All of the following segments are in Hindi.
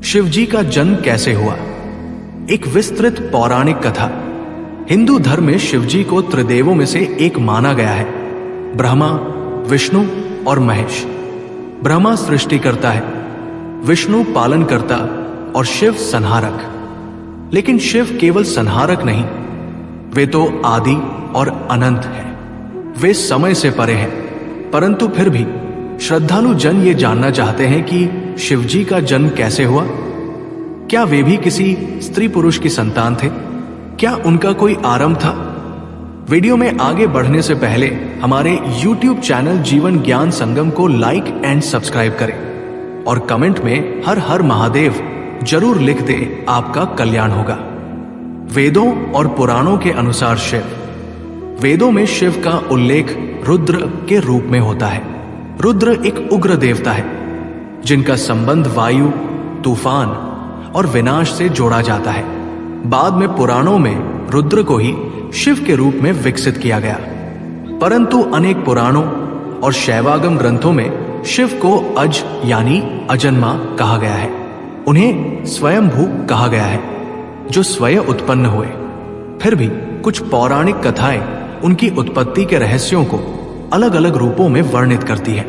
शिवजी का जन्म कैसे हुआ? एक विस्तृत पौराणिक कथा। हिंदू धर्म में शिवजी को त्रिदेवों में से एक माना गया है। ब्रह्मा, विष्णु और महेश। ब्रह्मा सृष्टि करता है, विष्णु पालन करता और शिव संहारक। लेकिन शिव केवल संहारक नहीं, वे तो आदि और अनंत हैं। वे समय से परे हैं, परंतु फिर भी श्रद्धालु जन ये जानना चाहते हैं कि शिवजी का जन्म कैसे हुआ। क्या वे भी किसी स्त्री पुरुष की संतान थे? क्या उनका कोई आरंभ था? वीडियो में आगे बढ़ने से पहले हमारे YouTube चैनल जीवन ज्ञान संगम को लाइक एंड सब्सक्राइब करें और कमेंट में हर हर महादेव जरूर लिख दे, आपका कल्याण होगा। वेदों और पुराणों के अनुसार वेदों में शिव का उल्लेख रुद्र के रूप में होता है। रुद्र एक उग्र देवता है जिनका संबंध वायु, तूफान और विनाश से जोड़ा जाता है। बाद में पुराणों में रुद्र को ही शिव के रूप में विकसित किया गया, परंतु अनेक पुराणों और शैवागम ग्रंथों में शिव को अज यानी अजन्मा कहा गया है। उन्हें स्वयंभू कहा गया है, जो स्वयं उत्पन्न हुए। फिर भी कुछ पौराणिक कथाएं उनकी उत्पत्ति के रहस्यों को अलग अलग रूपों में वर्णित करती है।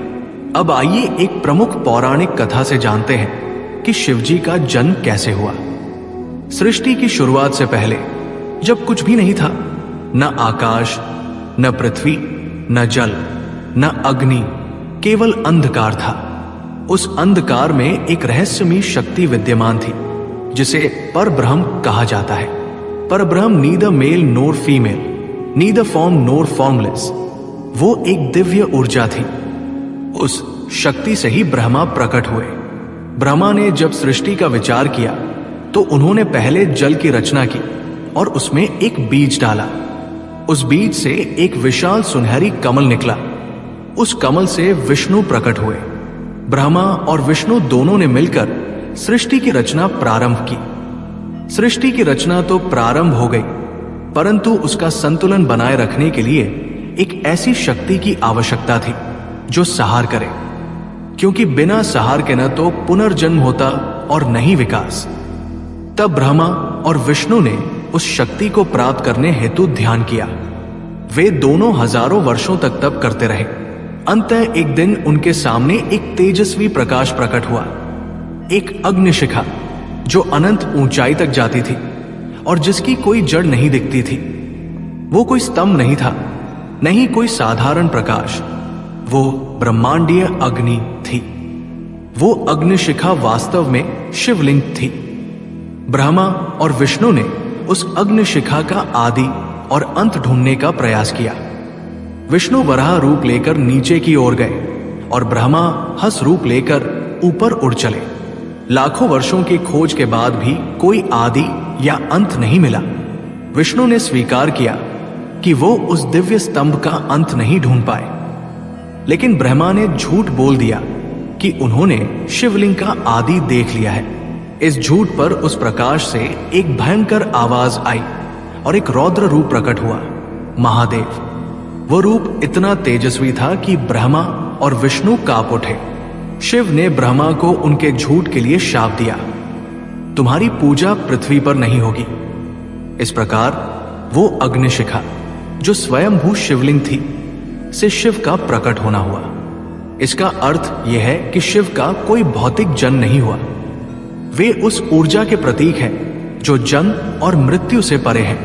अब आइए एक प्रमुख पौराणिक कथा से जानते हैं कि शिवजी का जन्म कैसे हुआ। सृष्टि की शुरुआत से पहले जब कुछ भी नहीं था, न आकाश, न पृथ्वी, न जल, न अग्नि, केवल अंधकार था। उस अंधकार में एक रहस्यमयी शक्ति विद्यमान थी जिसे परब्रह्म कहा जाता है। परब्रह्म नीदर मेल नोर फीमेल, नीदर फॉर्म नोर फॉर्मलेस। वो एक दिव्य ऊर्जा थी। उस शक्ति से ही ब्रह्मा प्रकट हुए। ब्रह्मा ने जब सृष्टि का विचार किया तो उन्होंने पहले जल की रचना की और उसमें एक बीज डाला। उस बीज से एक विशाल सुनहरी कमल निकला। उस कमल से विष्णु प्रकट हुए। ब्रह्मा और विष्णु दोनों ने मिलकर सृष्टि की रचना प्रारंभ की। सृष्टि की रचना तो प्रारंभ हो गई, परंतु उसका संतुलन बनाए रखने के लिए एक ऐसी शक्ति की आवश्यकता थी जो सहार करे, क्योंकि बिना सहार के न तो पुनर्जन्म होता और न ही विकास। तब ब्रह्मा और विष्णु ने उस शक्ति को प्राप्त करने हेतु ध्यान किया। वे दोनों हजारों वर्षों तक तप करते रहे। अंततः एक दिन उनके सामने एक तेजस्वी प्रकाश प्रकट हुआ, एक अग्निशिखा जो अनंत ऊंचाई तक जाती थी और जिसकी कोई जड़ नहीं दिखती थी। वो कोई स्तंभ नहीं था, नहीं कोई साधारण प्रकाश, वो ब्रह्मांडीय अग्नि थी। वो अग्निशिखा वास्तव में शिवलिंग थी। ब्रह्मा और विष्णु ने उस अग्निशिखा का आदि और अंत ढूंढने का प्रयास किया। विष्णु वराह रूप लेकर नीचे की ओर गए और ब्रह्मा हंस रूप लेकर ऊपर उड़ चले। लाखों वर्षों की खोज के बाद भी कोई आदि या अंत नहीं मिला। विष्णु ने स्वीकार किया कि वो उस दिव्य स्तंभ का अंत नहीं ढूंढ पाए, लेकिन ब्रह्मा ने झूठ बोल दिया कि उन्होंने शिवलिंग का आदि देख लिया है। इस झूठ पर उस प्रकाश से एक भयंकर आवाज आई और एक रौद्र रूप प्रकट हुआ, महादेव। वो रूप इतना तेजस्वी था कि ब्रह्मा और विष्णु कांप उठे। शिव ने ब्रह्मा को उनके झूठ के लिए शाप दिया, तुम्हारी पूजा पृथ्वी पर नहीं होगी। इस प्रकार वो अग्निशिखा जो स्वयंभू शिवलिंग थी से शिव का प्रकट होना हुआ। इसका अर्थ यह है कि शिव का कोई भौतिक जन्म नहीं हुआ। वे उस ऊर्जा के प्रतीक हैं जो जन्म और मृत्यु से परे है।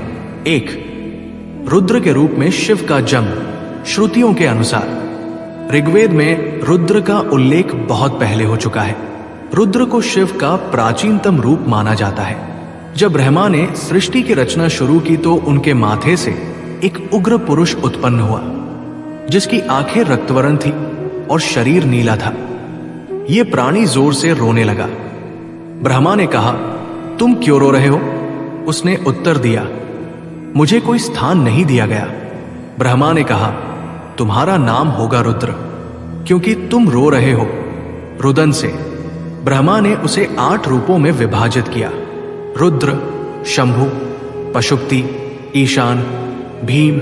एक, रुद्र के रूप में शिव का जन्म। श्रुतियों के अनुसार ऋग्वेद में रुद्र का उल्लेख बहुत पहले हो चुका है। रुद्र को शिव का प्राचीनतम रूप माना जाता है। जब ब्रह्मा ने सृष्टि की रचना शुरू की तो उनके माथे से एक उग्र पुरुष उत्पन्न हुआ जिसकी आंखें रक्तवर्ण थी और शरीर नीला था। यह प्राणी जोर से रोने लगा। ब्रह्मा ने कहा, तुम क्यों रो रहे हो? उसने उत्तर दिया, मुझे कोई स्थान नहीं दिया गया। ब्रह्मा ने कहा, तुम्हारा नाम होगा रुद्र, क्योंकि तुम रो रहे हो। रुदन से ब्रह्मा ने उसे 8 रूपों में विभाजित किया, रुद्र, शंभु, पशुपति, ईशान, भीम,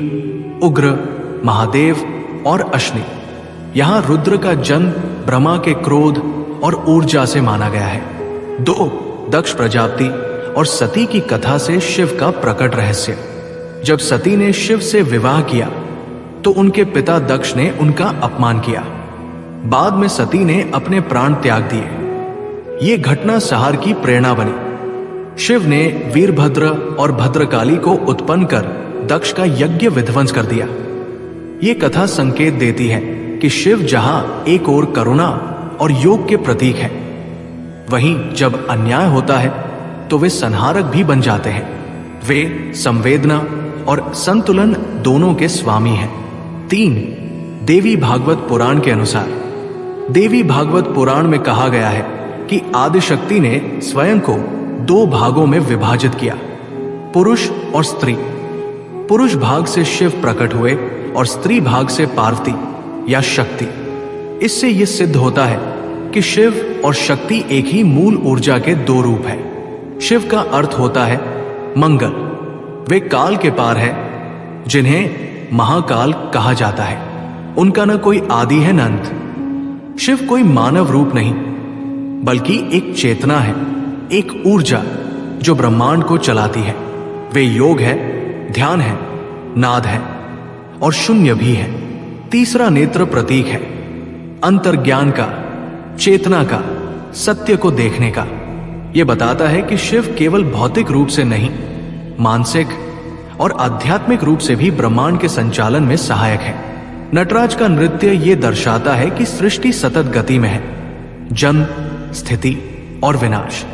उग्र, महादेव और अश्नि। यहां रुद्र का जन्म ब्रह्मा के क्रोध और ऊर्जा से माना गया है। 2. दक्ष प्रजापति और सती की कथा से शिव का प्रकट रहस्य। जब सती ने शिव से विवाह किया तो उनके पिता दक्ष ने उनका अपमान किया। बाद में सती ने अपने प्राण त्याग दिए। ये घटना संहार की प्रेरणा बनी। शिव ने वीरभद्र और भद्रकाली को उत्पन्न कर दक्ष का यज्ञ विध्वंस कर दिया। ये कथा संकेत देती है कि शिव जहां एक ओर करुणा और योग के प्रतीक है, वहीं जब अन्याय होता है तो वे संहारक भी बन जाते हैं। वे संवेदना और संतुलन दोनों के स्वामी हैं। 3. देवी भागवत पुराण के अनुसार देवी भागवत पुराण में कहा गया है कि आदिशक्ति ने स्वयं को 2 भागों में विभाजित किया, पुरुष और स्त्री। पुरुष भाग से शिव प्रकट हुए और स्त्री भाग से पार्वती या शक्ति। इससे यह सिद्ध होता है कि शिव और शक्ति एक ही मूल ऊर्जा के 2 रूप है। शिव का अर्थ होता है मंगल। वे काल के पार है, जिन्हें महाकाल कहा जाता है। उनका न कोई आदि है न अंत। शिव कोई मानव रूप नहीं, बल्कि एक चेतना है, एक ऊर्जा जो ब्रह्मांड को चलाती है। वे योग है, ध्यान है, नाद है और शून्य भी है। तीसरा नेत्र प्रतीक है अंतर्ज्ञान का, चेतना का, सत्य को देखने का। यह बताता है कि शिव केवल भौतिक रूप से नहीं, मानसिक और आध्यात्मिक रूप से भी ब्रह्मांड के संचालन में सहायक है। नटराज का नृत्य ये दर्शाता है कि सृष्टि सतत गति में है, जन्म, स्थिति और विनाश।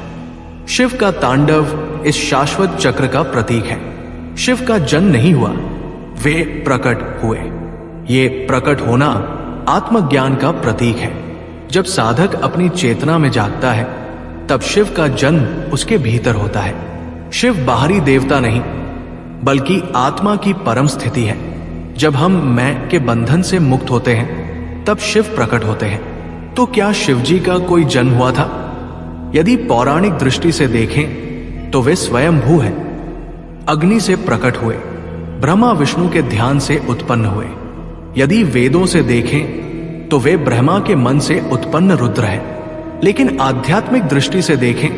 शिव का तांडव इस शाश्वत चक्र का प्रतीक है। शिव का जन्म नहीं हुआ, वे प्रकट हुए। ये प्रकट होना आत्मज्ञान का प्रतीक है। जब साधक अपनी चेतना में जागता है तब शिव का जन्म उसके भीतर होता है। शिव बाहरी देवता नहीं, बल्कि आत्मा की परम स्थिति है। जब हम मैं के बंधन से मुक्त होते हैं तब शिव प्रकट होते हैं। तो क्या शिव जी का कोई जन्म हुआ था? यदि पौराणिक दृष्टि से देखें तो वे स्वयंभू हैं। अग्नि से प्रकट हुए, ब्रह्मा विष्णु के ध्यान से उत्पन्न हुए। यदि वेदों से देखें तो वे ब्रह्मा के मन से उत्पन्न रुद्र है। लेकिन आध्यात्मिक दृष्टि से देखें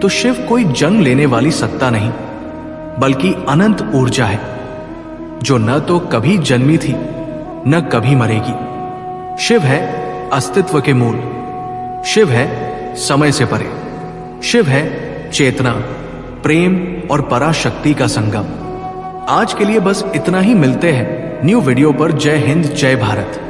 तो शिव कोई जन्म लेने वाली सत्ता नहीं, बल्कि अनंत ऊर्जा है, जो न तो कभी जन्मी थी न कभी मरेगी। शिव है अस्तित्व के मूल। शिव है समय से परे। शिव है चेतना, प्रेम और पराशक्ति का संगम। आज के लिए बस इतना ही। मिलते हैं न्यू वीडियो पर। जय हिंद, जय भारत।